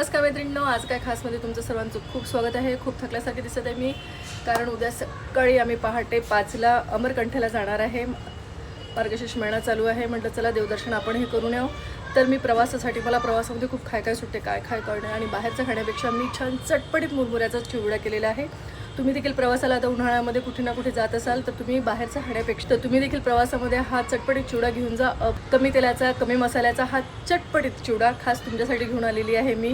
नमस्कार मैत्रिणींनो, आज काय खासमध्ये तुमचं सर्वांचं खूप स्वागत आहे। खूप थकल्यासारखे दिसत आहे मी, कारण उद्या सकाळी आम्ही पहाटे 5ला अमरकंठला जाणार आहे। मार्गशीर्ष महिना चालू आहे, म्हटलं चला देवदर्शन आपण हे करून येऊ। तर मी प्रवासासाठी मला प्रवासामध्ये खूप काय सुटते, काय करणं आणि बाहेरचं खाण्यापेक्षा मी छान चटपटीत मुरमुऱ्याचा चिवडा केलेला आहे। तुम्ही देखील प्रवासाला आता उन्हाळ्यामध्ये कुठे ना कुठे जात असाल तर तुम्ही बाहेरचं खाण्यापेक्षा तुम्ही देखील प्रवासामध्ये हा चटपटीत चिवडा घेऊन जा। कमी तेलाचा, कमी मसाल्याचा हा चटपटीत चिवडा खास तुमच्यासाठी घेऊन आलेली आहे मी।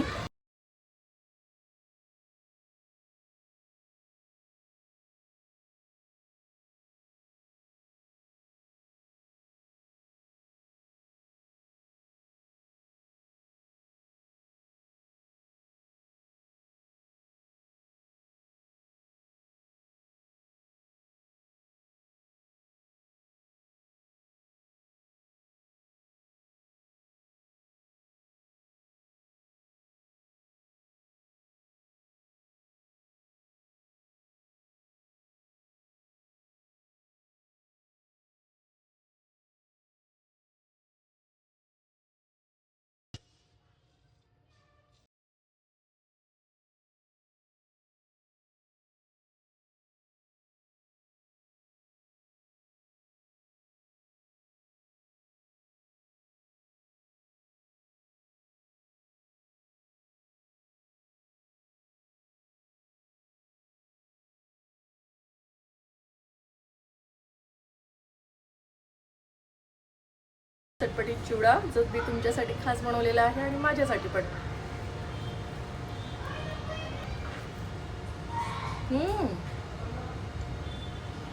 चटपटीत चिवडा जो मी तुमच्यासाठी खास बनवलेला आहे आणि माझ्यासाठी पण।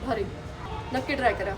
भारी, नक्की ट्राय करा।